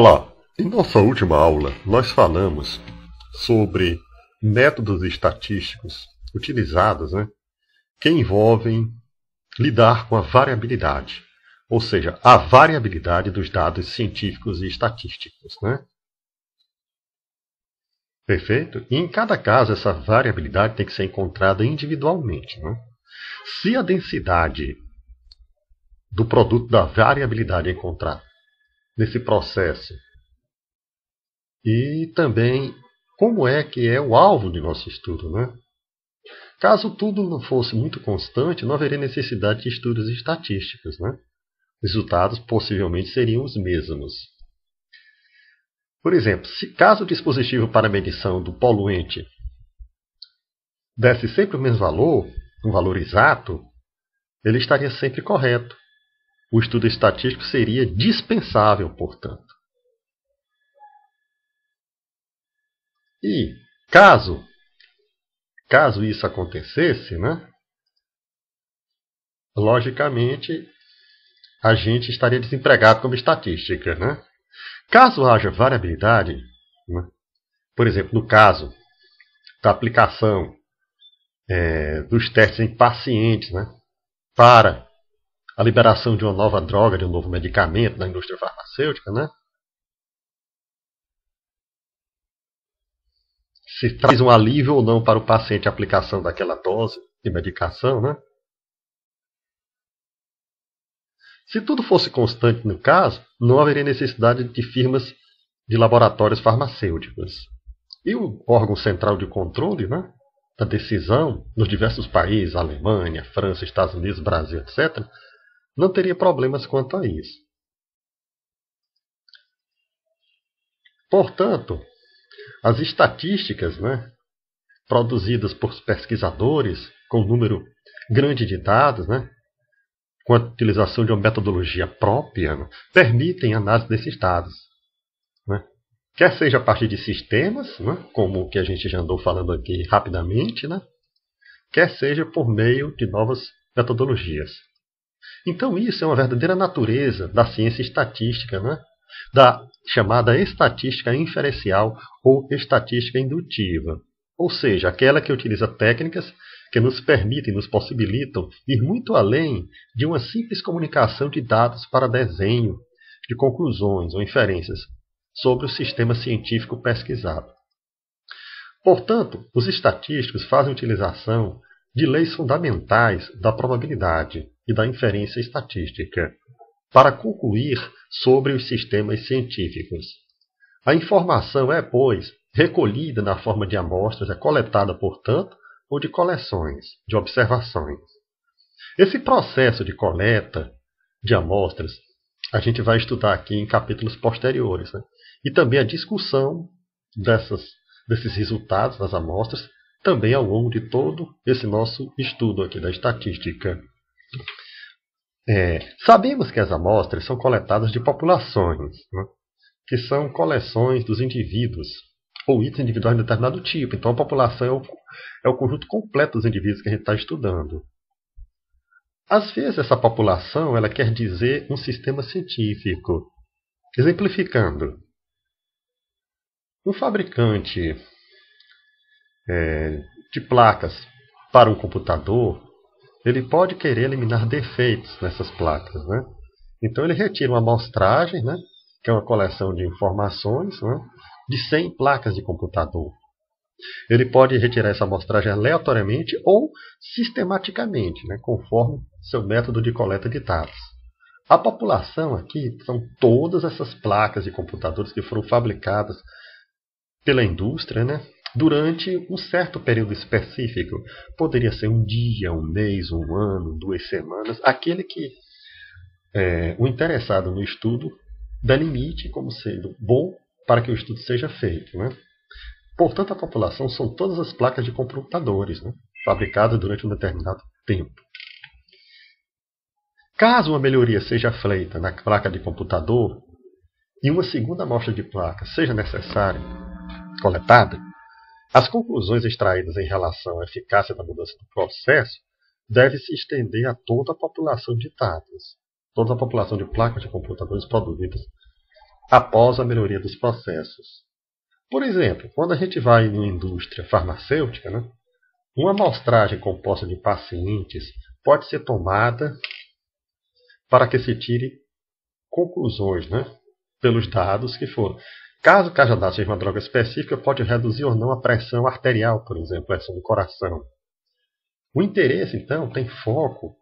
Olá, em nossa última aula nós falamos sobre métodos estatísticos utilizados, que envolvem lidar com a variabilidade, ou seja, a variabilidade dos dados científicos e estatísticos. Perfeito? E em cada caso essa variabilidade tem que ser encontrada individualmente. Se a densidade do produto da variabilidade encontrada nesse processo e também como é que é o alvo de nosso estudo. Caso tudo não fosse muito constante, não haveria necessidade de estudos estatísticos. Os resultados possivelmente seriam os mesmos. Por exemplo, caso o dispositivo para medição do poluente desse sempre o mesmo valor, um valor exato, ele estaria sempre correto. O estudo estatístico seria dispensável, portanto. E caso isso acontecesse, logicamente a gente estaria desempregado como estatística. Caso haja variabilidade, por exemplo, no caso da aplicação dos testes em pacientes, para a liberação de uma nova droga, de um novo medicamento na indústria farmacêutica, se traz um alívio ou não para o paciente a aplicação daquela dose de medicação. Se tudo fosse constante no caso, não haveria necessidade de firmas de laboratórios farmacêuticos. E o órgão central de controle da decisão nos diversos países, Alemanha, França, Estados Unidos, Brasil, etc., não teria problemas quanto a isso. Portanto, as estatísticas produzidas por pesquisadores com um número grande de dados, com a utilização de uma metodologia própria, permitem análise desses dados. Quer seja a partir de sistemas, como o que a gente já andou falando aqui rapidamente, quer seja por meio de novas metodologias. Então isso é uma verdadeira natureza da ciência estatística, da chamada estatística inferencial ou estatística indutiva, ou seja, aquela que utiliza técnicas que nos permitem, nos possibilitam ir muito além de uma simples comunicação de dados para desenho de conclusões ou inferências sobre o sistema científico pesquisado. Portanto, os estatísticos fazem utilização de leis fundamentais da probabilidade e da inferência estatística para concluir sobre os sistemas científicos. A informação é, pois, recolhida na forma de amostras, é coletada, portanto, ou de coleções, de observações. Esse processo de coleta de amostras a gente vai estudar aqui em capítulos posteriores. E também a discussão desses resultados das amostras também ao longo de todo esse nosso estudo aqui da estatística. Sabemos que as amostras são coletadas de populações, que são coleções dos indivíduos ou itens individuais de determinado tipo. Então a população é o conjunto completo dos indivíduos que a gente está estudando. Às vezes essa população ela quer dizer um sistema científico. Exemplificando, um fabricante de placas para um computador, ele pode querer eliminar defeitos nessas placas. Então ele retira uma amostragem, que é uma coleção de informações, de 100 placas de computador. Ele pode retirar essa amostragem aleatoriamente ou sistematicamente, conforme seu método de coleta de dados. A população aqui são todas essas placas de computadores que foram fabricadas pela indústria, durante um certo período específico. Poderia ser um dia, um mês, um ano, 2 semanas. Aquele que o interessado no estudo delimite como sendo bom para que o estudo seja feito. Portanto, a população são todas as placas de computadores, fabricadas durante um determinado tempo. Caso uma melhoria seja feita na placa de computador e uma segunda amostra de placa seja necessária, coletada, as conclusões extraídas em relação à eficácia da mudança do processo devem se estender a toda a população de dados, toda a população de placas de computadores produzidas após a melhoria dos processos. Por exemplo, quando a gente vai em uma indústria farmacêutica, né, uma amostragem composta de pacientes pode ser tomada para que se tire conclusões, né, pelos dados que foram. Caso cada dado seja uma droga específica, pode reduzir ou não a pressão arterial, por exemplo, a pressão do coração. O interesse, então, tem foco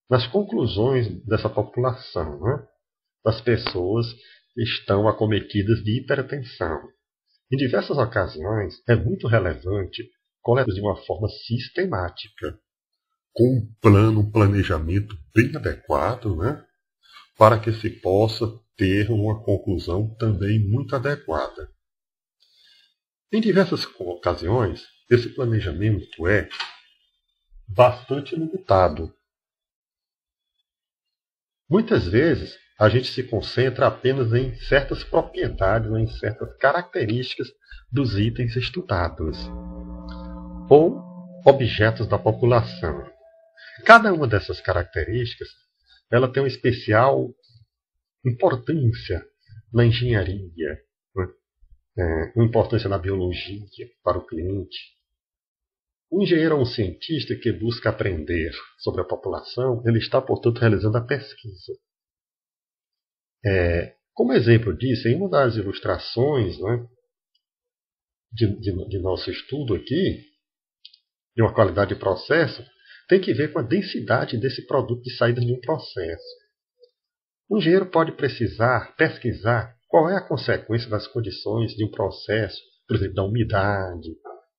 nas conclusões dessa população, né, das pessoas que estão acometidas de hipertensão. Em diversas ocasiões, é muito relevante coletar de uma forma sistemática, com um planejamento bem adequado, né, para que se possa ter uma conclusão também muito adequada. Em diversas ocasiões, esse planejamento é bastante limitado. Muitas vezes, a gente se concentra apenas em certas propriedades, em certas características dos itens estudados, ou objetos da população. Cada uma dessas características ela tem uma especial importância na engenharia, né? Uma importância na biologia para o cliente. O engenheiro é um cientista que busca aprender sobre a população, ele está, portanto, realizando a pesquisa. Como exemplo disso, em uma das ilustrações, né, de nosso estudo aqui, de uma qualidade de processo, tem que ver com a densidade desse produto de saída de um processo. O engenheiro pode precisar pesquisar qual é a consequência das condições de um processo, por exemplo, da umidade,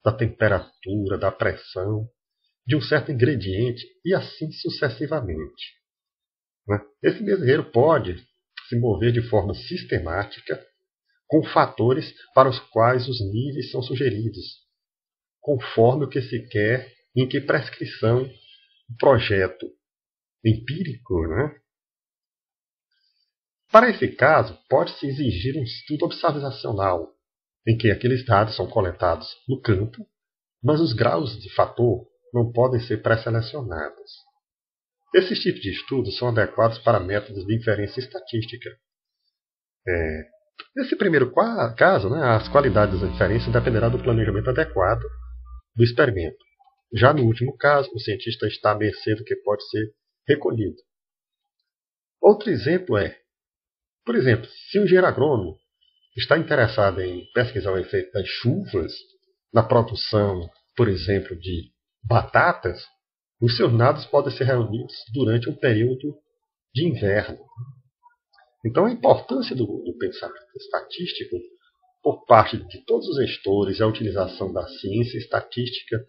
da temperatura, da pressão, de um certo ingrediente e assim sucessivamente. Esse engenheiro pode se mover de forma sistemática com fatores para os quais os níveis são sugeridos, conforme o que se quer e em que prescrição o projeto empírico, né? Para esse caso, pode-se exigir um estudo observacional, em que aqueles dados são coletados no campo, mas os graus de fator não podem ser pré-selecionados. Esses tipos de estudos são adequados para métodos de inferência estatística. Nesse primeiro caso, né, as qualidades da inferência dependerão do planejamento adequado do experimento. Já no último caso, o cientista está à mercê do que pode ser recolhido. Outro exemplo por exemplo, se um engenheiro agrônomo está interessado em pesquisar o efeito das chuvas na produção, por exemplo, de batatas, os seus dados podem ser reunidos durante um período de inverno. Então, a importância do pensamento estatístico por parte de todos os gestores e a utilização da ciência estatística,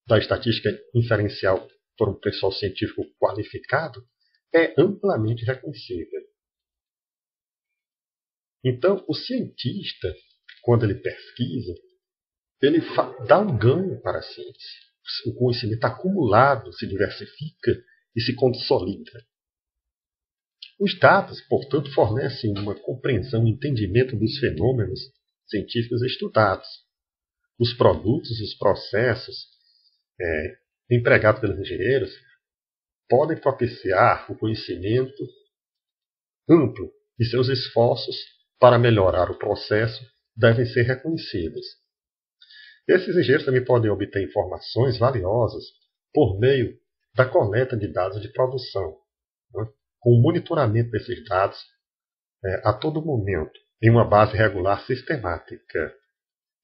da estatística inferencial por um pessoal científico qualificado, é amplamente reconhecida. Então, o cientista, quando ele pesquisa, ele dá um ganho para a ciência. O conhecimento acumulado se diversifica e se consolida. Os dados, portanto, fornecem uma compreensão e entendimento dos fenômenos científicos estudados. Os produtos e os processos empregados pelos engenheiros podem propiciar o conhecimento amplo e seus esforços para melhorar o processo devem ser reconhecidos. Esses engenheiros também podem obter informações valiosas por meio da coleta de dados de produção, né, com o monitoramento desses dados a todo momento, em uma base regular sistemática.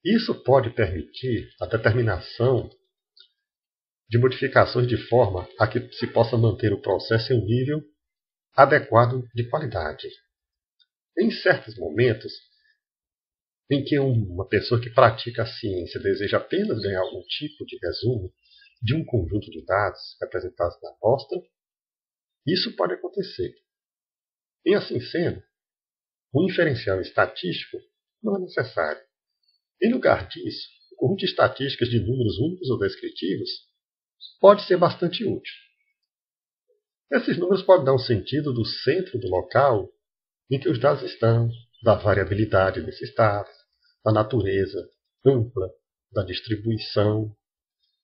Isso pode permitir a determinação de modificações de forma a que se possa manter o processo em um nível adequado de qualidade. Em certos momentos, em que uma pessoa que pratica a ciência deseja apenas ganhar algum tipo de resumo de um conjunto de dados representados na amostra, isso pode acontecer. E assim sendo, o inferencial estatístico não é necessário. Em lugar disso, o conjunto de estatísticas de números únicos ou descritivos pode ser bastante útil. Esses números podem dar um sentido do centro do local em que os dados estão, da variabilidade desses dados, da natureza ampla da distribuição,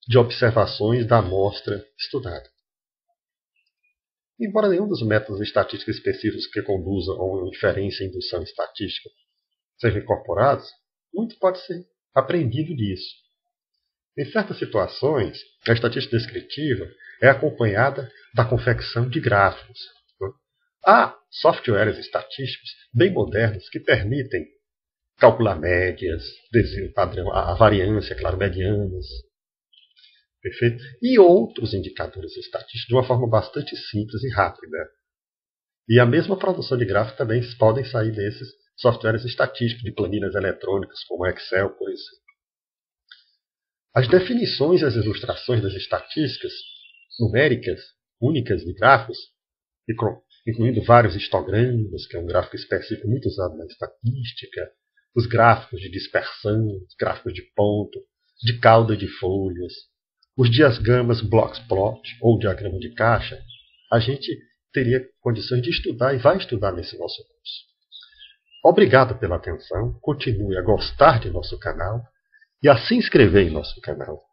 de observações da amostra estudada. embora nenhum dos métodos estatísticos específicos que conduzam a uma inferência e indução estatística sejam incorporados, muito pode ser aprendido disso. Em certas situações, a estatística descritiva é acompanhada da confecção de gráficos. Há softwares estatísticos bem modernos que permitem calcular médias, desvio padrão, a variância, claro, medianas, perfeito? E outros indicadores estatísticos de uma forma bastante simples e rápida. E a mesma produção de gráficos também podem sair desses softwares estatísticos de planilhas eletrônicas, como Excel, por exemplo. As definições e as ilustrações das estatísticas numéricas únicas de gráficos, incluindo vários histogramas, que é um gráfico específico muito usado na estatística, os gráficos de dispersão, os gráficos de ponto, de cauda de folhas, os diagramas Blockplot ou diagrama de caixa, a gente teria condições de estudar e vai estudar nesse nosso curso. Obrigado pela atenção, continue a gostar de nosso canal e a se inscrever em nosso canal.